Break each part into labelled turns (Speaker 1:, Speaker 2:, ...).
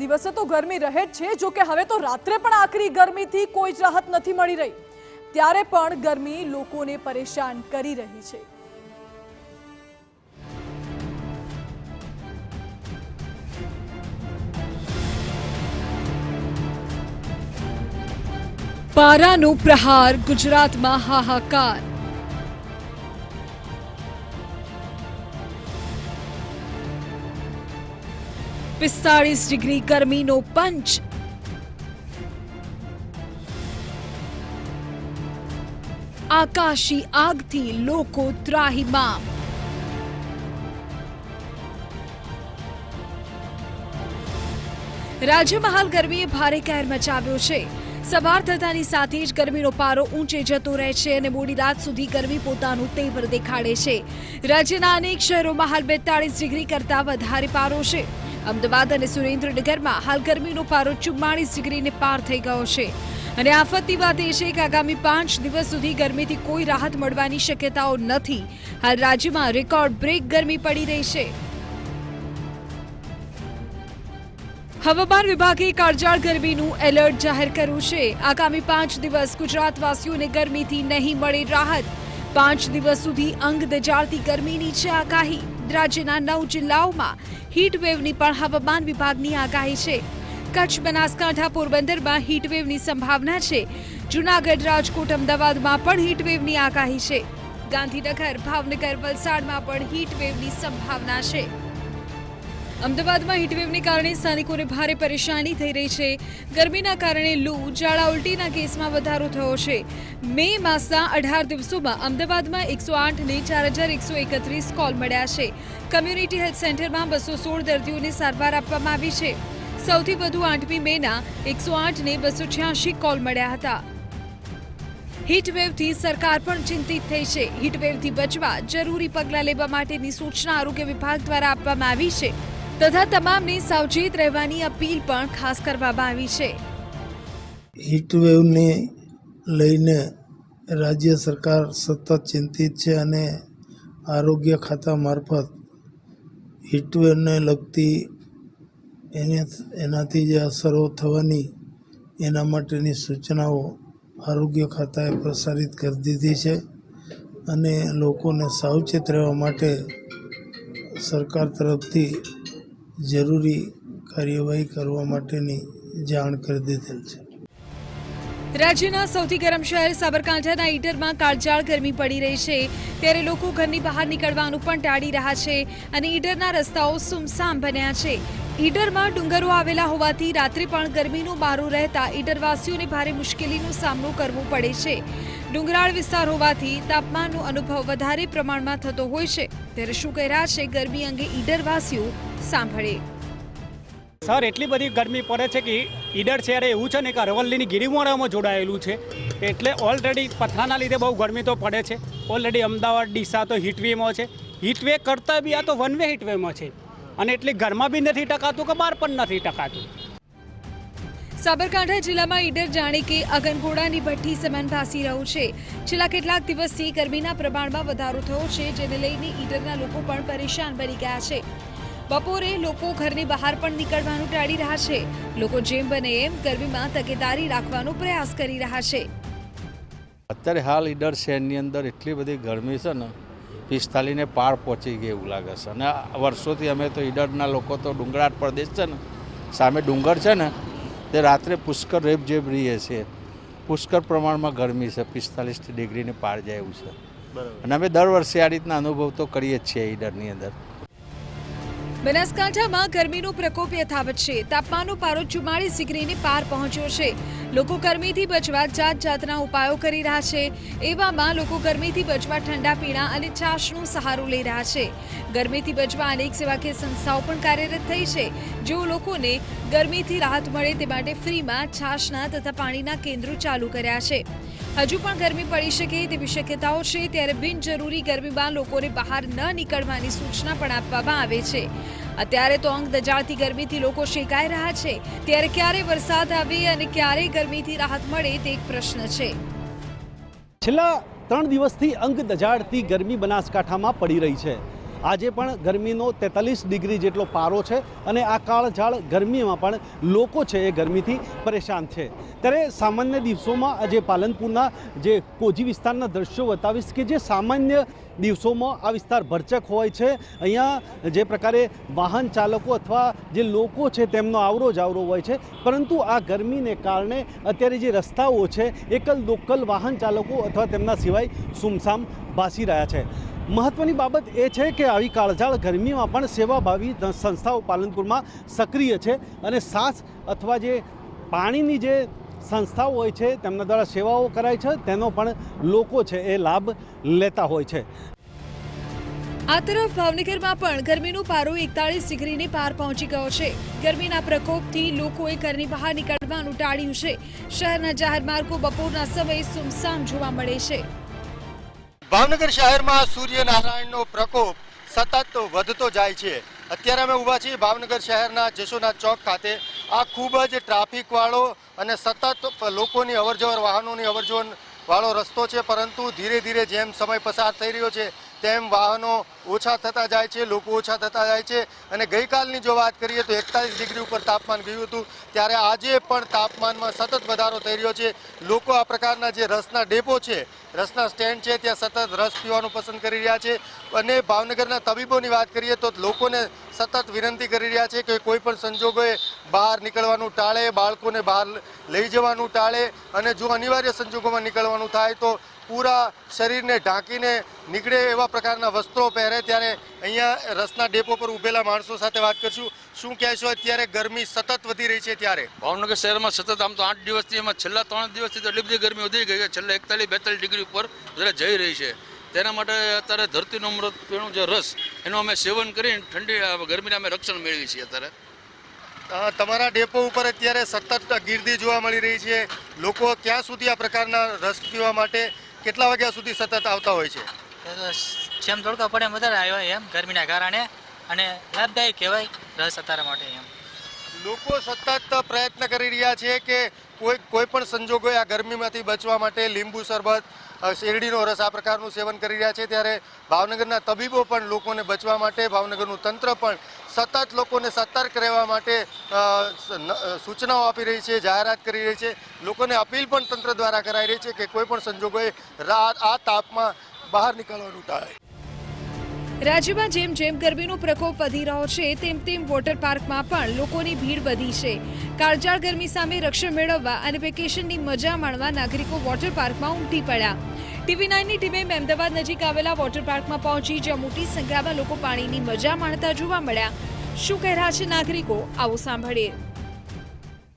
Speaker 1: દિવસે તો ગરમી રહે જ છે, જો કે હવે તો રાત્રે પણ આકરી ગરમીથી કોઈ જ રાહત નથી મળી રહી। ત્યારે પણ ગરમી લોકોને પરેશાન કરી રહી છે। પારાનો પ્રહાર, ગુજરાતમાં હાહાકાર। 45 ડિગ્રી ગરમીનો પંચ। આકાશી આગથી લોકો ત્રાહિમામ। રાજ્યમાં હાલ ગરમીએ ભારે કહેર મચાવ્યો છે। સવાર થતાની સાથે જ ગરમીનો પારો ઊંચે જતો રહે છે અને મોડી રાત સુધી ગરમી પોતાનું તેવર દેખાડે છે। રાજ્યના અનેક શહેરોમાં હાલ 42 ડિગ્રી કરતા વધારે પારો છે। અમદાવાદ અને સુરેન્દ્રનગરમાં હાલ ગરમીનો પારો 44 ડિગ્રીને પાર થઈ ગયો છે અને આફતની વાત એ છે કે આગામી 5 દિવસ સુધી ગરમીથી કોઈ રાહત મળવાની શક્યતાઓ નથી। હાલ રાજ્યમાં રેકોર્ડ બ્રેક ગરમી પડી રહી છે। હવામાન વિભાગે કાળઝાળ ગરમીનું એલર્ટ જાહેર કર્યું છે। આગામી 5 દિવસ ગુજરાતવાસીઓને ગરમીથી નહીં મળે રાહત। 5 દિવસ સુધી અંગ દજાડતી ગરમીની છે આગાહી। રાજ્યના 9 જિલ્લાઓમાં હીટવેવની પણ હવામાન વિભાગની આગાહી છે। કચ્છ, બનાસકાંઠા, પોરબંદરમાં હીટવેવની સંભાવના છે। જૂનાગઢ, રાજકોટ, અમદાવાદમાં પણ હીટવેવની આગાહી છે। ગાંધીનગર, ભાવનગર, વલસાડમાં પણ હીટવેવની સંભાવના છે। અમદાવાદમાં હીટવેવને કારણે સ્થાનિકોને ભારે પરેશાની થઈ રહી છે। ગરમીના કારણે લૂ, ઝાડા ઉલટીના કેસમાં વધારો થયો છે। મે માસના 18 દિવસોમાં અમદાવાદમાં 108 ને 4131 કોલ મળ્યા છે। કમ્યુનિટી હેલ્થ સેન્ટરમાં 216 દર્દીઓને સારવાર આપવામાં આવી છે। સૌથી વધુ 8મી મેના 108 ને 286 કોલ મળ્યા હતા। હીટવેવથી સરકાર પણ ચિંતિત થઈ છે। હીટવેવથી બચવા જરૂરી પગલાં લેવા માટેની સૂચના આરોગ્ય વિભાગ દ્વારા આપવામાં આવી છે તથા તમામને સાવચેત રહેવાની અપીલ પણ ખાસ કરવામાં આવી છે।
Speaker 2: હીટવેવને લઈને રાજ્ય સરકાર સતત ચિંતિત છે અને આરોગ્ય ખાતા મારફત હીટવેવને લગતી એનાથી જે અસરો થવાની એના માટેની સૂચનાઓ આરોગ્ય ખાતાએ પ્રસારિત કરી દીધી છે અને લોકોને સાવચેત રહેવા માટે સરકાર તરફથી જરૂરી કાર્યવાહી કરવા માટેની જાણ કરી દીધેલ છે।
Speaker 1: રાજ્યના સૌથી ગરમ શહેર સાબરકાંઠાના ઈડરમાં કાળઝાળ ગરમી પડી રહી છે। ત્યારે લોકો ઘરની બહાર નીકળવાનું પણ ટાળી રહ્યા છે અને ઈડરના રસ્તાઓ સુમસામ બન્યા છે। ઈડરમાં ડુંગરો આવેલા હોવાથી રાત્રે પણ ગરમીનો મારો રહેતા ઈડરવાસીઓને ભારે મુશ્કેલીનો સામનો કરવો પડે છે। ડુંગરાળ વિસ્તાર હોવાથી તાપમાનનો અનુભવ વધારે પ્રમાણમાં થતો હોય છે। ત્યારે શું કહી રહ્યા છે ગરમી અંગે ઈડરવાસીઓ, સાંભળે।
Speaker 3: સર, એટલી બધી ગરમી પડે છે કે ઈડર શહેર એવું છે ને કે અરવલ્લીની ગિરિમાળામાં જોડાયેલું છે, એટલે ઓલરેડી પથરાના લીધે બહુ ગરમી તો પડે છે। ઓલરેડી અમદાવાદ, ડીસા તો હીટવેવમાં છે। હીટવેવ કરતાં બી આ તો વન વે હીટવેવમાં છે અને એટલી ઘરમાં બી નથી ટકાતું કે બહાર પણ નથી ટકાતું।
Speaker 1: સાબરકાંઠા જિલ્લામાં ઈડર જાણે કે અગનઘોડાની ભઠ્ઠી સમાન ભાસી રહ્યું છે। છેલ્લા કેટલાક દિવસથી ગરમીના પ્રમાણમાં વધારો થયો છે, જેને લઈને ઈડરના લોકો પણ પરેશાન બની ગયા છે। બપોરે લોકો ઘરની બહાર પણ નીકળવાનું ટાળી રહ્યા છે। લોકો જેમ બને એમ ગરમીમાં તકેદારી રાખવાનો પ્રયાસ કરી રહ્યા છે।
Speaker 4: અત્યારે હાલ ઈડર શહેરની અંદર એટલી બધી ગરમી છે ને 45 ને પાર પહોંચી ગઈ એવું લાગે છે અને વર્ષોથી અમે તો ઈડરના લોકો તો ડુંગરાળ પ્રદેશ છે ને, સામે ડુંગર છે ને, તે રાત્રે પુષ્કળ રેપ જેબ રહીએ છીએ। પુષ્કળ પ્રમાણમાં ગરમી છે, 45 ડિગ્રીને પાર જાય એવું છે અને અમે દર વર્ષે આ રીતના અનુભવ તો કરીએ જ છીએ ઈડરની અંદર।
Speaker 1: બનાસકાંઠામાં ગરમીનો પ્રકોપ યથાવત છે। તાપમાનનો પારો 44 ડિગ્રીને પાર પહોંચ્યો છે। લોકો ગરમીથી બચવા જાત જાતના ઉપાયો કરી રહ્યા છે। એવામાં લોકો ગરમીથી બચવા ઠંડા પીણા અને છાશનો સહારો લઈ રહ્યા છે। ગરમીથી બચવા અનેક સેવાકીય સંસ્થાઓ પણ કાર્યરત થઈ છે, જેઓ લોકોને ગરમીથી રાહત મળે તે માટે ફ્રીમાં છાશના તથા પાણીના કેન્દ્રો ચાલુ કર્યા છે। હજુ પણ ગરમી પડી શકે તેવી શક્યતાઓ છે, ત્યારે બિનજરૂરી ગરમીમાં લોકોને બહાર ન નીકળવાની સૂચના પણ આપવામાં આવે છે। અત્યારે તો અંગ દજાડતી ગરમીથી લોકો શેકાઈ રહ્યા છે, ત્યારે ક્યારે વરસાદ આવે અને ક્યારે ગરમીથી રાહત મળે તે એક પ્રશ્ન છે।
Speaker 5: છેલ્લા 3 દિવસથી અંગ દજાડતી ગરમી બનાસકાંઠામાં પડી રહી છે। આજે પણ ગરમીનો 43 ડિગ્રી જેટલો પારો છે અને આ કાળઝાળ ગરમીમાં પણ લોકો છે એ ગરમીથી પરેશાન છે। ત્યારે સામાન્ય દિવસોમાં આજે પાલનપુરના જે કોજી વિસ્તારના દ્રશ્યો બતાવીશ કે જે સામાન્ય દિવસોમાં આ વિસ્તાર ભરચક હોય છે। અહીંયા જે પ્રકારે વાહન ચાલકો અથવા જે લોકો છે તેમનો આવરો જાવરો હોય છે, પરંતુ આ ગરમીને કારણે અત્યારે જે રસ્તાઓ છે એકલ દોકલ વાહન ચાલકો અથવા તેમના સિવાય સુમસામ ભાસી રહ્યા છે। મહત્વની બાબત એ છે કે આવી કાળઝાળ ગરમીમાં પણ સેવાભાવી સંસ્થાઓ પાલનપુરમાં સક્રિય છે અને સાસ અથવા જે પાણીની જે સંસ્થાઓ હોય છે તેમના દ્વારા સેવાઓ કરાય છે, તેનો પણ લોકો છે એ લાભ લેતા હોય છે।
Speaker 1: આ તરફ ભાવનગરમાં પણ ગરમીનો પારો 41 ડિગ્રીને પાર પહોંચી ગયો છે। ગરમીના પ્રકોપથી લોકોએ ઘરની બહાર નીકળવાનું ટાળ્યું છે। શહેરના જાહેર માર્ગો બપોરના સમયે સુમસામ જોવા મળે છે।
Speaker 6: ભાવનગર શહેરમાં સૂર્યનારાયણનો પ્રકોપ સતત વધતો જાય છે। અત્યારે અમે ઊભા છીએ ભાવનગર શહેરના જશોનાથ ચોક ખાતે। આ ખૂબ જ ટ્રાફિકવાળો અને સતત લોકોની અવરજવર વાહનોની અવરજવર વાળો રસ્તો છે, પરંતુ ધીરે ધીરે જેમ સમય પસાર થઈ રહ્યો છે તેમ વાહનો ઓછા થતા જાય છે, લોકો ઓછા થતા જાય છે। અને ગઈકાલની જો વાત કરીએ તો 41 ડિગ્રી ઉપર તાપમાન ગયું હતું, ત્યારે આજે પણ તાપમાનમાં સતત વધારો થઈ રહ્યો છે। લોકો આ પ્રકારના જે રસના ડેપો છે, રસના સ્ટેન્ડ છે, ત્યાં સતત રસ પીવાનું પસંદ કરી રહ્યા છે। અને ભાવનગરના તબીબોની વાત કરીએ તો લોકોને સતત વિનંતી કરી રહ્યા છે કે કોઈ પણ સંજોગોએ બહાર નીકળવાનું ટાળે, બાળકોને બહાર લઈ જવાનું ટાળે, અને જો અનિવાર્ય સંજોગોમાં નીકળવાનું થાય તો પૂરા શરીરને ઢાંકીને નીકળે એવા પ્રકારના વસ્ત્રો પહેરે। ત્યારે અહીંયા રસના ડેપો પર ઊભેલા માણસો સાથે વાત કરશું। શું કહેશો, અત્યારે ગરમી સતત વધી રહી છે ત્યારે?
Speaker 7: ભાવનગર શહેરમાં સતત આમ તો 8 દિવસથી, એમાં છેલ્લા 3 દિવસથી તો એટલી બધી ગરમી વધી ગઈ છે, છેલ્લા 41-42 ડિગ્રી ઉપર વધારે જઈ રહી છે। તેના માટે અત્યારે ધરતીનો અમૃત પીણું જે રસ એનું અમે સેવન કરીને ઠંડી ગરમીને અમે રક્ષણ મેળવી છીએ। અત્યારે
Speaker 6: તમારા ડેપો ઉપર અત્યારે સતત ગીર્દી જોવા મળી રહી છે। લોકો ક્યાં સુધી આ પ્રકારના રસ પીવા માટે કેટલા વાગ્યા સુધી સતત આવતા હોય છે?
Speaker 8: જેમ તડકો પડે એમ વધારે આવ્યા એમ ગરમીના કારણે, અને લાભદાયક કહેવાય રસ અત્યારે માટે એમ।
Speaker 6: લોકો સતત પ્રયત્ન કરી રહ્યા છે કે કોઈ પણ સંજોગોએ આ ગરમીમાંથી બચવા માટે લીંબુ શરબત, શેરડીનો રસ આ પ્રકારનું સેવન કરી રહ્યા છે। ત્યારે ભાવનગરના તબીબો પણ લોકોને બચવા માટે, ભાવનગરનું તંત્ર પણ સતત લોકોને સતર્ક રહેવા માટે સૂચનાઓ આપી રહી છે, જાહેરાત કરી રહી છે। લોકોને અપીલ પણ તંત્ર દ્વારા કરાઈ રહી છે કે કોઈ પણ સંજોગોએ આ તાપમાં બહાર નીકળવાનું ટાળે।
Speaker 1: રાજ્યમાં જેમ જેમ ગરમીનો પ્રકોપ વધી રહ્યો છે તેમ તેમ વોટર પાર્કમાં પણ લોકોની ભીડ વધી છે। કાળઝાળ ગરમી સામે રક્ષણ મેળવવા અને વેકેશનની મજા માણવા નાગરિકો વોટર પાર્કમાં ઉમટી પડ્યા। TV9ની ટીમે મહેમદાવાદ નજીક આવેલા વોટર પાર્કમાં પહોંચી જ્યાં મોટી સંખ્યામાં લોકો પાણીની મજા માણતા જોવા મળ્યા। શું કહી રહ્યા છે નાગરિકો, આવો સાંભળીએ।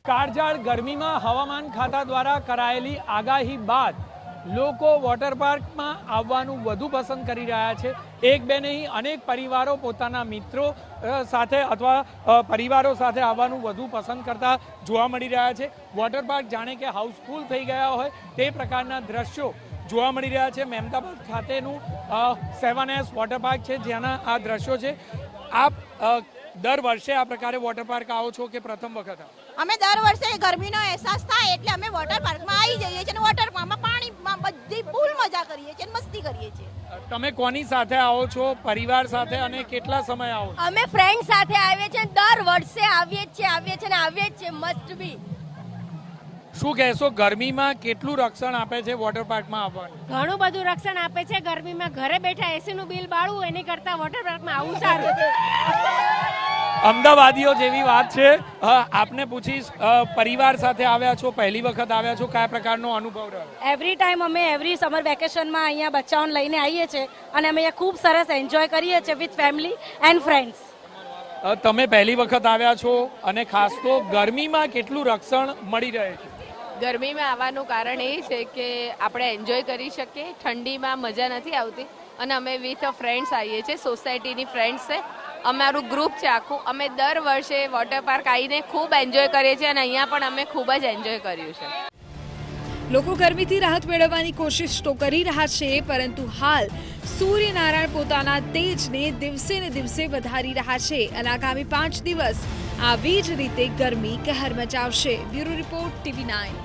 Speaker 3: કાળઝાળ ગરમીમાં હવામાન ખાતા દ્વારા કરાયેલી આગાહી બાદ લોકો વોટર પાર્કમાં આવવાનું વધુ પસંદ કરી રહ્યા છે। એક બે નહીં, અનેક પરિવારો પોતાના મિત્રો સાથે અથવા પરિવારો સાથે આવવાનું વધુ પસંદ કરતા જોવા મળી રહ્યા છે। વોટર પાર્ક જાણે કે હાઉસફુલ થઈ ગયા હોય તે પ્રકારના દ્રશ્યો જોવા મળી રહ્યા છે। મહેમદાબાદ ખાતેનું 7S વોટર પાર્ક છે, જ્યાંના આ દ્રશ્યો છે। આપ દર વર્ષે આ પ્રકારે વોટર પાર્ક આવો છો કે પ્રથમ વખત?
Speaker 9: અમે દર વર્ષે ગરમીનો અહેસાસ થાય એટલે અમે વોટર પાર્કમાં આવી જઈએ છીએ અને વોટર પાર્કમાં પાણીમાં બધી ફૂલ મજા કરીએ છીએ, મસ્તી કરીએ છીએ।
Speaker 3: તમે કોની સાથે આવો છો? પરિવાર સાથે? અને કેટલા સમય આવો?
Speaker 9: અમે ફ્રેન્ડ સાથે આવીએ છીએ, દર વર્ષે આવીએ જ છીએ, મસ્ટ બી।
Speaker 3: શું કહેશો, ગરમીમાં કેટલું રક્ષણ આપે છે વોટર પાર્કમાં આવવાનું?
Speaker 9: ઘણું બધું રક્ષણ આપે છે। ગરમીમાં ઘરે બેઠા એસી નું બિલ બાળવું એની કરતા વોટર પાર્કમાં આવું સારું।
Speaker 3: અમદાવાદીઓ જેવી વાત છે। આપને પૂછીશ, પરિવાર સાથે આવ્યા છો, પહેલી વખત આવ્યા છો, કયા પ્રકારનો અનુભવ રહ્યો?
Speaker 9: એવરી ટાઈમ અમે એવરી સમર વેકેશનમાં અહીંયા બચ્ચાઓને લઈને આવીએ છીએ અને અમે અહીંયા ખૂબ સરસ એન્જોય કરીએ છીએ વિથ ફેમિલી એન્ડ ફ્રેન્ડ્સ।
Speaker 3: તમે પહેલી વખત આવ્યા છો અને ખાસ તો ગરમીમાં કેટલું રક્ષણ મળી રહે છે?
Speaker 10: ગરમીમાં આવવાનું કારણ એ છે કે આપણે એન્જોય કરી શકીએ, ઠંડીમાં મજા નથી આવતી, અને અમે વિથ ફ્રેન્ડ્સ આવીએ છીએ, સોસાયટીની ફ્રેન્ડ્સ છે, અમારું ગ્રુપ છે આખું। અમે દર વર્ષે વોટર પાર્ક આવીને ખૂબ એન્જોય કરીએ છીએ અને અહીંયા પણ અમે ખૂબ જ એન્જોય કર્યું છે।
Speaker 1: લોકો ગરમીથી રાહત મેળવવાની કોશિશ તો કરી રહ્યા છે, પરંતુ હાલ સૂર્યનારાયણ પોતાના તેજને દિવસે ને દિવસે વધારી રહ્યા છે અને આગામી 5 દિવસ આવી જ રીતે ગરમી કહેર મચાવશે। Bureau report, TV9।